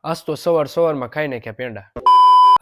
આજ તો સવારમાં ખાઈ નાખ્યા પેંડા.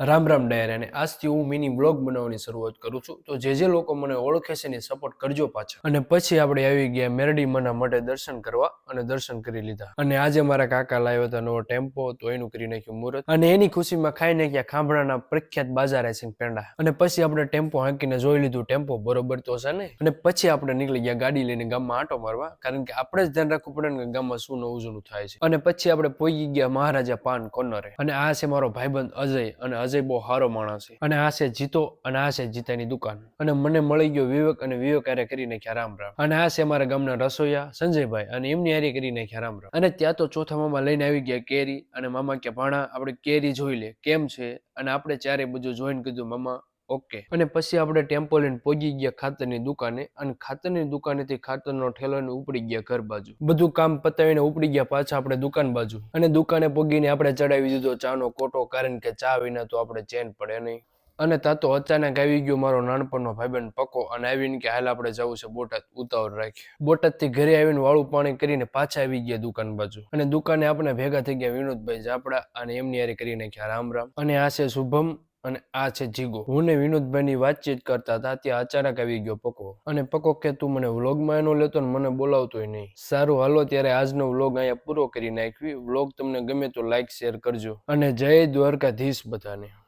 રામ રામ ડાયર, અને આજથી હું મિની બ્લોગ બનાવવાની શરૂઆત કરું છું. તો જે લોકો મને ઓળખે છે ને સપોર્ટ કરજો પાછા. અને પછી આપણે આવી ગયા મેરડી માના મઢે દર્શન કરવા, અને દર્શન કરી લીધા. અને આજે મારા કાકા લાવ્યો હતો નવો ટેમ્પો, તો એનું કરી નાખ્યું મુહૂર્ત. અને એની ખુશીમાં ખાઈ નાખ્યા ખાંભણાના પ્રખ્યાત બાજાર આઈસિંગ પેંડા. અને પછી આપણે ટેમ્પો હાંકીને જોઈ લીધું ટેમ્પો બરોબર તો છે ને. અને પછી આપણે નીકળી ગયા ગાડી લઈને ગામમાં આંટો મારવા, કારણ કે આપણે જ ધ્યાન રાખવું પડે ને કે ગામમાં શું નવું જૂનું થાય છે. અને પછી આપણે પહોંચી ગયા મહારાજા પાન કોર્નરે. અને આ છે મારો ભાઈબંધ અજય, અને અજય બહુ સારો માણસ છે. અને આ છે જીતો, અને આ છે જીતાની દુકાન. અને મને મળી ગયો વિવેક, અને વિવેક હારે કરી નાખ્યા રામ રામ. અને આ છે મારા ગામના રસોઈયા સંજયભાઈ, અને એમની હારે કરી નાખ્યા રામ રામ. અને ત્યાં તો ચોથા મામા લઈને આવી ગયા કેરી, અને મામા કે ભાણા આપણે કેરી જોઈ લે કેમ છે. અને આપણે ચારે બધું જોઈને કીધું મામા ઓકે. અને પછી આપણે ટેમ્પો લઈને પહોંચી ગયા ખાતરની દુકાને, અને ખાતરની દુકાનેથી ખાતરનો ઠેલો લઈને ઉપડી ગયા ઘર બાજુ. બધું કામ પતાવીને ઉપડી ગયા પાછા આપણે દુકાન બાજુ. અને દુકાને પહોંચીને આપણે ચડાવી દીધો ચાનો કોટો, કારણ કે ચા વિના તો આપણે ચેન પડે નહીં. અને તા તો અચાનક આવી ગયો મારો નાનપણનો ભાઈબંધ પકો, અને આવીને કે હાલ આપણે જવું છે બોટાદ, ઉતાવળ રાખી. બોટાદ થી ઘરે આવીને વાળું પાણી કરીને પાછા આવી ગયા દુકાન બાજુ. અને દુકાને આપણે ભેગા થઈ ગયા વિનોદભાઈ જાપડા, અને એમની હારે કરી નાખ્યા રામ રામ. અને આ છે શુભમ, અને આ છે જીગો. હું ને વિનોદભાઈ ની વાતચીત કરતા હતા, ત્યાં અચાનક આવી ગયો પકો. અને પકો કે તું મને વ્લોગમાં એનો લેતો ને મને બોલાવતોય નહીં. સારું હાલો, ત્યારે આજનો વ્લોગ અહીંયા પૂરો કરી નાખવી. વ્લોગ તમને ગમે તો લાઈક શેર કરજો, અને જય દ્વારકાધીશ બધાને.